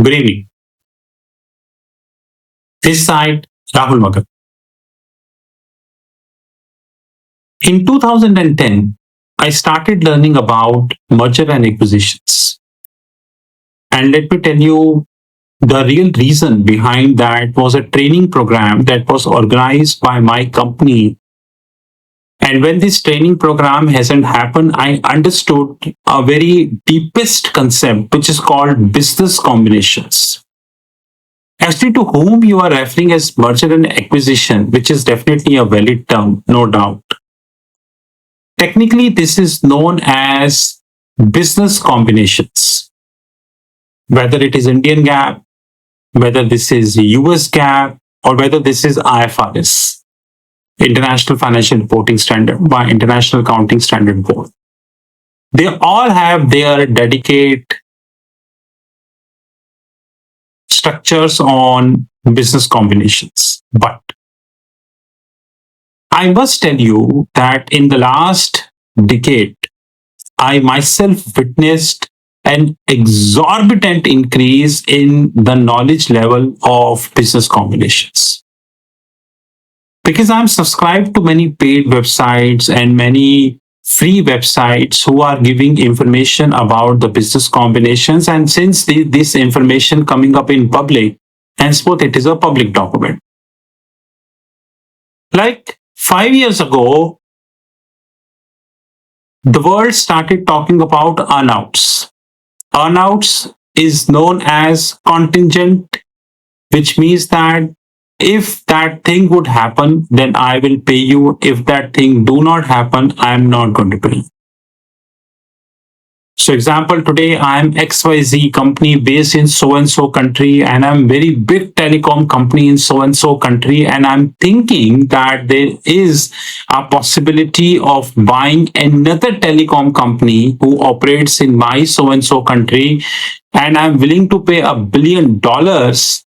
Good evening. This side, Rahul Magan. In 2010, I started learning about merger and acquisitions. And let me tell you, the real reason behind that was a training program that was organized by my company. And when this training program hasn't happened, I understood a very deepest concept, which is called business combinations. Actually, to whom you are referring as merger and acquisition, which is definitely a valid term, no doubt. Technically, this is known as business combinations. Whether it is Indian GAAP, whether this is US GAAP, or whether this is IFRS, International Financial Reporting Standard by International Accounting Standard Board. They all have their dedicated structures on business combinations. But I must tell you that in the last decade, I myself witnessed an exorbitant increase in the knowledge level of business combinations. Because I'm subscribed to many paid websites and many free websites who are giving information about the business combinations. And since this information coming up in public, henceforth it is a public document. Like 5 years ago, the world started talking about earnouts. Earnouts is known as contingent, which means that if that thing would happen, then I will pay you. If that thing do not happen, I am not going to pay you. So example, today I am XYZ company based in so and so country, and I'm very big telecom company in so and so country, and I'm thinking that there is a possibility of buying another telecom company who operates in my so and so country, and I'm willing to pay $1 billion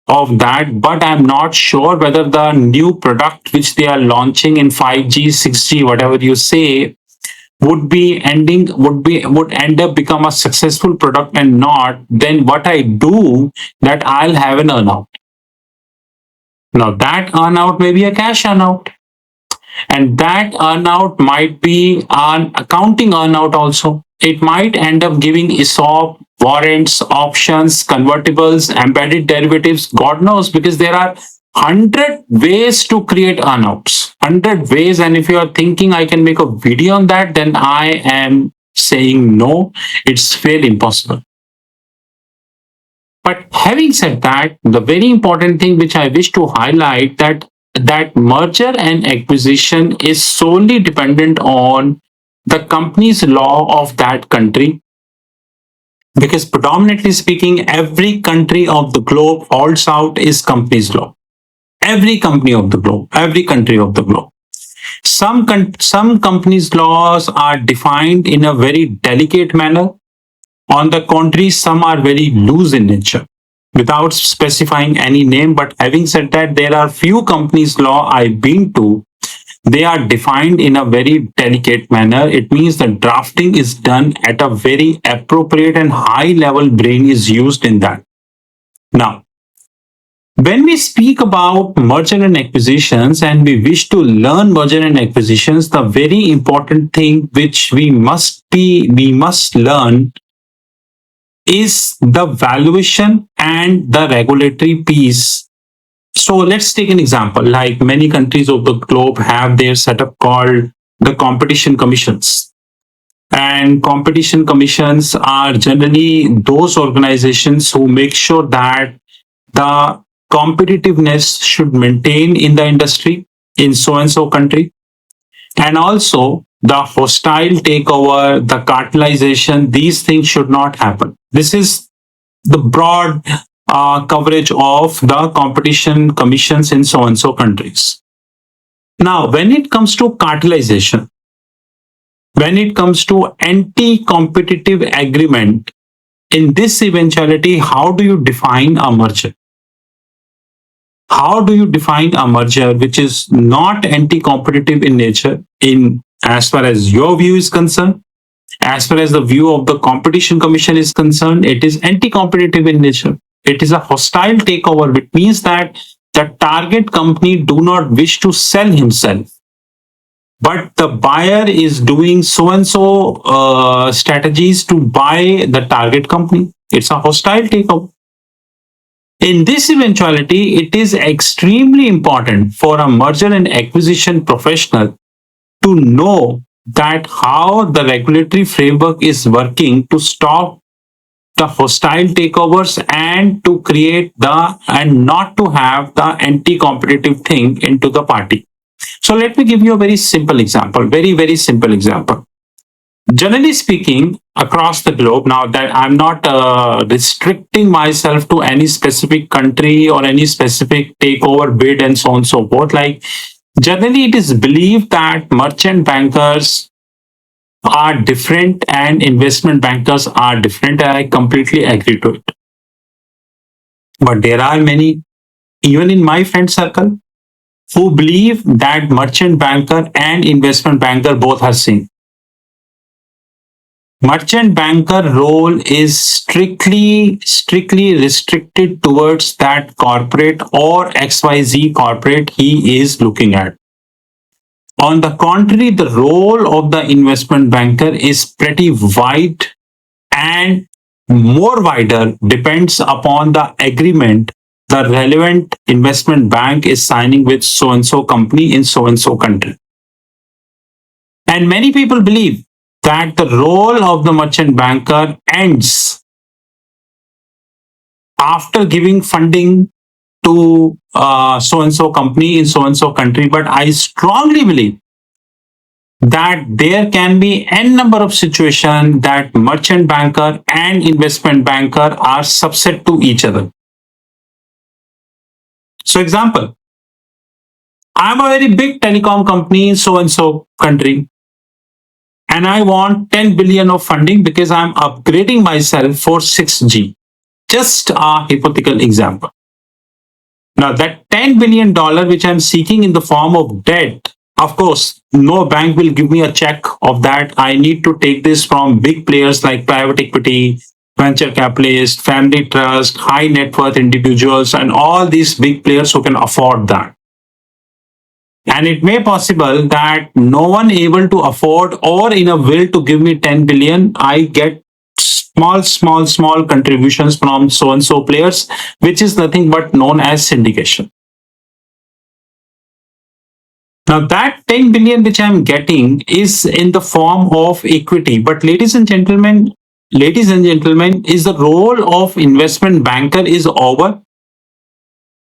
of that, but I'm not sure whether the new product which they are launching in 5G, 6G, whatever you say, would end up become a successful product and not, then what I do that I'll have an earnout. Now that earnout may be a cash earnout, and that earnout might be an accounting earnout also. It might end up giving ESOP, warrants, options, convertibles, embedded derivatives, God knows, because there are 100 ways to create earnouts. 100 ways, and if you are thinking I can make a video on that, then I am saying no, it's fairly impossible. But having said that, the very important thing which I wish to highlight that merger and acquisition is solely dependent on the company's law of that country. Because predominantly speaking, every country of the globe falls out is company's law. Every company of the globe, every country of the globe. Some companies' laws are defined in a very delicate manner. On the contrary, some are very loose in nature, without specifying any name. But having said that, there are few companies' law I've been to. They are defined in a very delicate manner. It means the drafting is done at a very appropriate and high level brain is used in that. Now, when we speak about merger and acquisitions and we wish to learn merger and acquisitions, the very important thing which we must learn is the valuation and the regulatory piece. So let's take an example. Like many countries of the globe have their setup called the competition commissions. And competition commissions are generally those organizations who make sure that the competitiveness should maintain in the industry in so and so country, and also the hostile takeover, the cartelization, these things should not happen. This is the broad coverage of the competition commissions in so and so countries. Now, when it comes to cartelization, when it comes to anti-competitive agreement, in this eventuality, how do you define a merger? How do you define a merger which is not anti-competitive in nature in as far as your view is concerned? As far as the view of the competition commission is concerned, it is anti-competitive in nature. It is a hostile takeover, which means that the target company do not wish to sell himself, but the buyer is doing so and so strategies to buy the target company. It's a hostile takeover. In this eventuality, it is extremely important for a merger and acquisition professional to know that how the regulatory framework is working to stop the hostile takeovers and to create the and not to have the anti-competitive thing into the party. So let me give you a very simple example, very simple example. Generally speaking, across the globe, now that I'm not restricting myself to any specific country or any specific takeover bid and so on and so forth, like generally it is believed that merchant bankers are different and investment bankers are different, and I completely agree to it. But there are many, even in my friend circle, who believe that merchant banker and investment banker both are same. Merchant banker role is strictly restricted towards that corporate or XYZ corporate he is looking at. On the contrary, the role of the investment banker is pretty wide and more wider, depends upon the agreement the relevant investment bank is signing with so and so company in so and so country. And many people believe that the role of the merchant banker ends after giving funding to so and so company in so and so country. But I strongly believe that there can be n number of situations that merchant banker and investment banker are subset to each other. So example, I'm a very big telecom company in so and so country, and I want 10 billion of funding because I'm upgrading myself for 6G. Just a hypothetical example. Now that $10 billion which I'm seeking in the form of debt, of course, no bank will give me a check of that. I need to take this from big players like private equity, venture capitalists, family trust, high net worth individuals, and all these big players who can afford that. And it may possible that no one able to afford or in a will to give me 10 billion, I get small contributions from so and so players, which is nothing but known as syndication. Now that 10 billion which I'm getting is in the form of equity. But ladies and gentlemen, is the role of investment banker is over.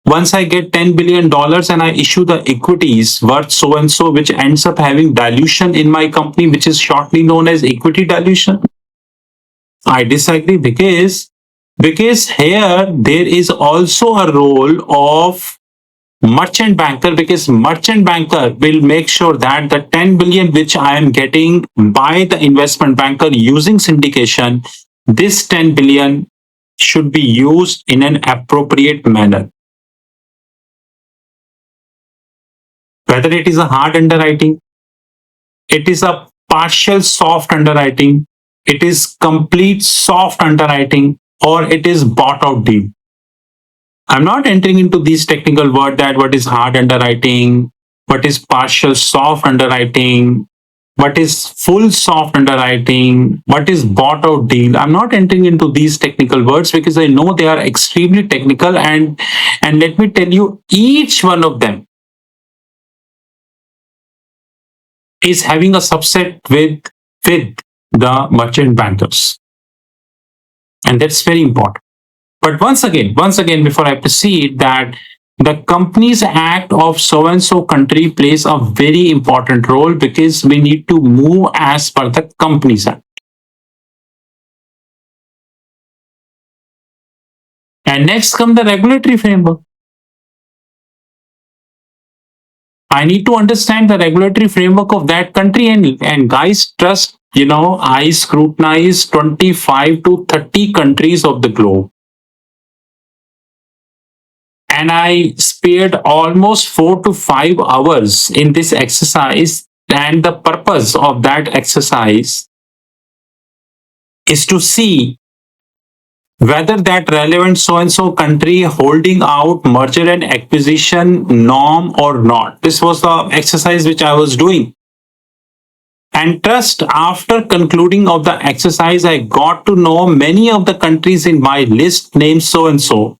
Once I get $10 billion and I issue the equities worth so and so, which ends up having dilution in my company, which is shortly known as equity dilution. I disagree because here there is also a role of merchant banker, because merchant banker will make sure that the 10 billion which I am getting by the investment banker using syndication, this 10 billion should be used in an appropriate manner. Whether it is a hard underwriting, it is a partial soft underwriting, it is complete soft underwriting, or it is bought out deal. I'm not entering into these technical words that what is hard underwriting, what is partial soft underwriting, what is full soft underwriting, what is bought out deal. I'm not entering into these technical words because I know they are extremely technical, and let me tell you, each one of them is having a subset with the merchant bankers. And that's very important. But once again, before I proceed, that the Companies Act of so and so country plays a very important role because we need to move as per the Companies Act. And next comes the regulatory framework. I need to understand the regulatory framework of that country, and guys, trust, I scrutinize 25 to 30 countries of the globe. And I spared almost 4 to 5 hours in this exercise. And the purpose of that exercise is to see whether that relevant so and so country holding out merger and acquisition norm or not. This was the exercise which I was doing. And trust, after concluding of the exercise, I got to know many of the countries in my list named so and so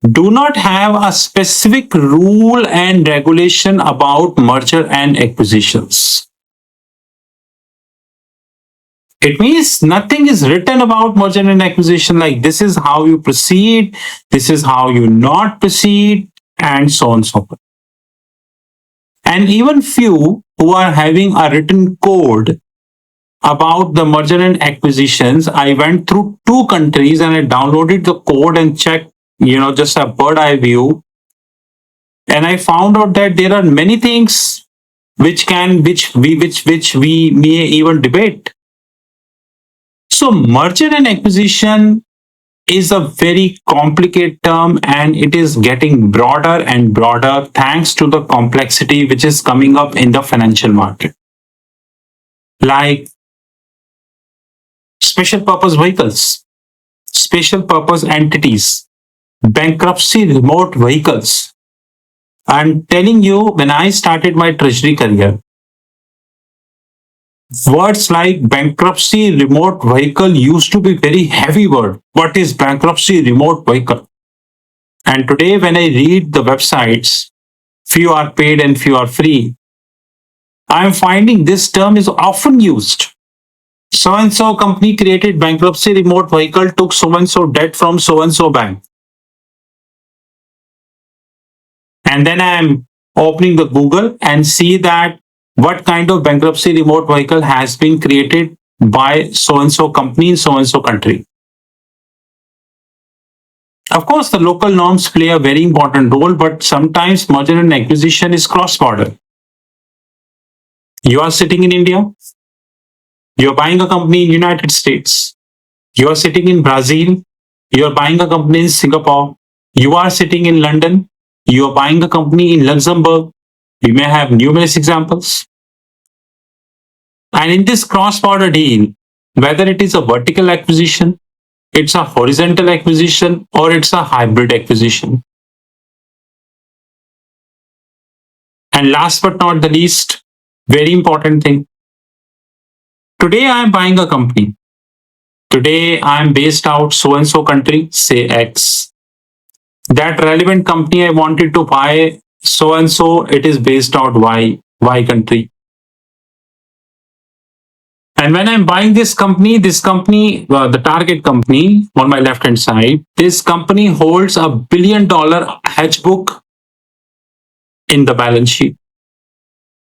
do not have a specific rule and regulation about merger and acquisitions. It means nothing is written about merger and acquisition, like this is how you proceed, this is how you not proceed, and so on and so forth. And even few who are having a written code about the merger and acquisitions, I went through 2 countries and I downloaded the code and checked, just a bird eye view. And I found out that there are many things which we may even debate. So merger and acquisition is a very complicated term, and it is getting broader and broader thanks to the complexity which is coming up in the financial market. Like special purpose vehicles, special purpose entities, bankruptcy remote vehicles. I'm telling you, when I started my treasury career, words like bankruptcy remote vehicle used to be very heavy word. What is bankruptcy remote vehicle? And today when I read the websites, few are paid and few are free, I'm finding this term is often used. So and so company created bankruptcy remote vehicle, took so and so debt from so and so bank. And then I'm opening the Google and see that what kind of bankruptcy remote vehicle has been created by so and so company in so and so country. Of course, the local norms play a very important role, but sometimes merger and acquisition is cross-border. You are sitting in India, you're buying a company in United States, you are sitting in Brazil, you're buying a company in Singapore, you are sitting in London, you are buying a company in Luxembourg. You may have numerous examples. And in this cross-border deal, whether it is a vertical acquisition, it's a horizontal acquisition, or it's a hybrid acquisition. And last but not the least, very important thing. Today I am buying a company. Today I am based out so and so country, say X. That relevant company I wanted to buy so and so, it is based out Y country. And when I'm buying this company, the target company on my left hand side, this company holds $1 billion hedge book in the balance sheet,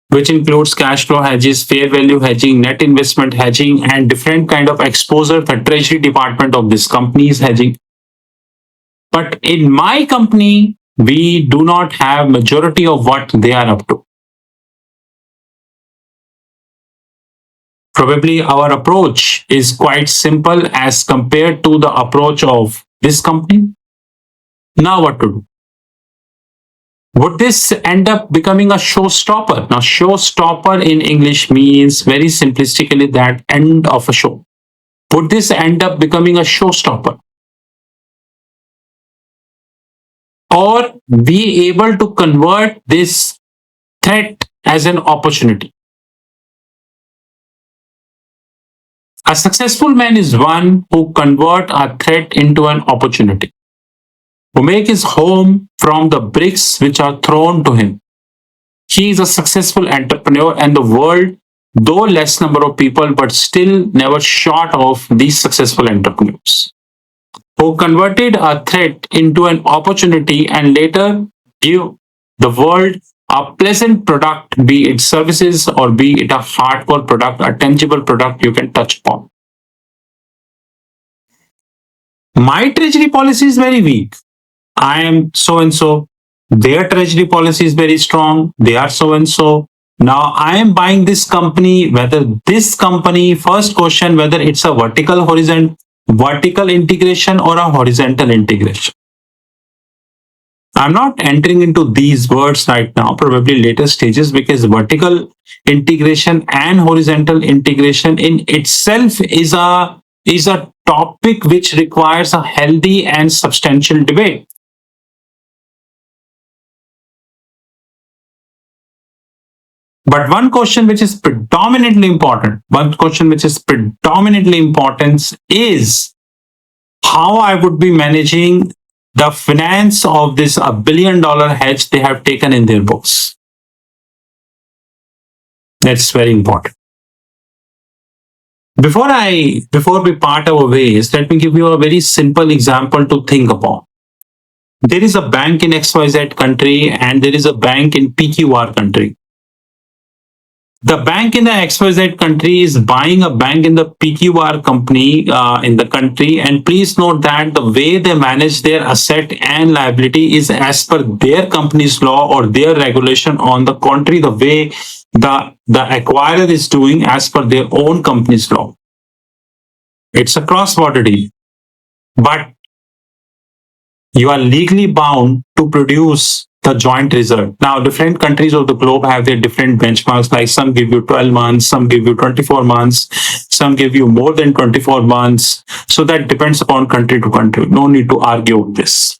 which includes cash flow hedges, fair value hedging, net investment hedging, and different kind of exposure the treasury department of this company is hedging. But in my company, we do not have majority of what they are up to. Probably our approach is quite simple as compared to the approach of this company. Now what to do? Would this end up becoming a showstopper? Now, showstopper in English means very simplistically that end of a show. Would this end up becoming a showstopper? Or be able to convert this threat as an opportunity? A successful man is one who convert a threat into an opportunity, who make his home from the bricks which are thrown to him. He is a successful entrepreneur, and the world, though less number of people, but still never short of these successful entrepreneurs, who converted a threat into an opportunity and later give the world a pleasant product, be it services or be it a hardcore product, a tangible product you can touch upon. My treasury policy is very weak. I am so and so. Their treasury policy is very strong. They are so and so. Now I am buying this company, first question, whether it's a vertical integration or a horizontal integration. I'm not entering into these words right now, probably later stages, because vertical integration and horizontal integration in itself is a is a topic which requires a healthy and substantial debate. But one question which is predominantly important, is how I would be managing the finance of this $1 billion hedge they have taken in their books. That's very important. Before we part our ways, let me give you a very simple example to think about. There is a bank in XYZ country and there is a bank in PQR country. The bank in the XYZ country is buying a bank in the PQR company in the country. And please note that the way they manage their asset and liability is as per their company's law or their regulation. On the contrary, the way the acquirer is doing as per their own company's law. It's a cross-border deal. But you are legally bound to produce the joint result. Now, different countries of the globe have their different benchmarks, like some give you 12 months, some give you 24 months, some give you more than 24 months. So that depends upon country to country. No need to argue with this.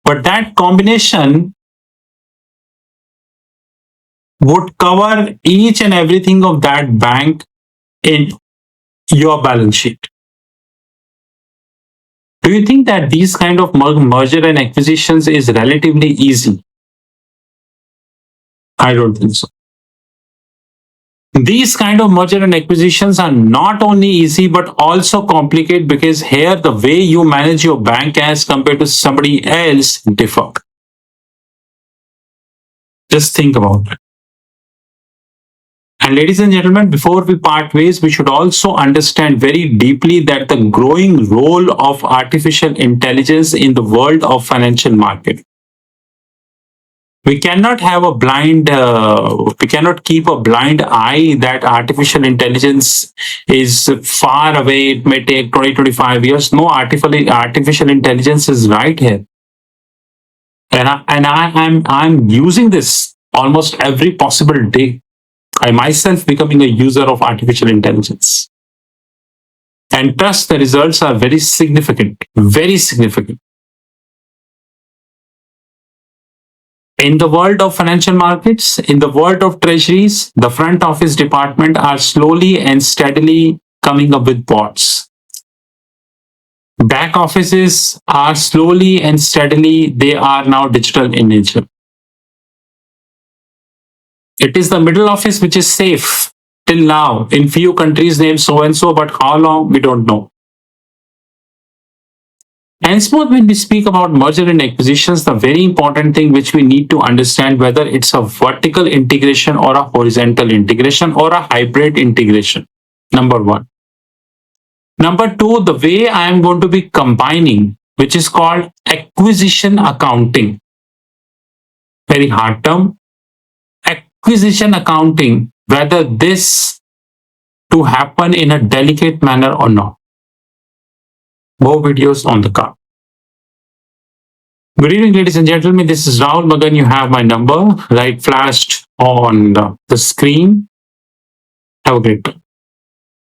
But that combination would cover each and everything of that bank in your balance sheet. Do you think that these kind of merger and acquisitions is relatively easy? I don't think so. These kind of merger and acquisitions are not only easy but also complicated, because here the way you manage your bank as compared to somebody else differ. Just think about it. And ladies and gentlemen, before we part ways, we should also understand very deeply that the growing role of artificial intelligence in the world of financial market. We cannot have a we cannot keep a blind eye that artificial intelligence is far away. It may take 20, 25 years. No, artificial intelligence is right here. And I'm using this almost every possible day. I myself becoming a user of artificial intelligence. And trust, the results are very significant, very significant. In the world of financial markets, in the world of treasuries, the front office department are slowly and steadily coming up with bots. Back offices are slowly and steadily, they are now digital in nature. It is the middle office which is safe till now. In few countries named so and so, but how long, we don't know. Henceforth, when we speak about merger and acquisitions, the very important thing which we need to understand whether it's a vertical integration or a horizontal integration or a hybrid integration. Number one. Number two, the way I am going to be combining, which is called acquisition accounting. Very hard term. Acquisition accounting, whether this to happen in a delicate manner or not. More videos on the card. Good evening, ladies and gentlemen. This is Rahul Magan. You have my number right flashed on the screen. Have a great day.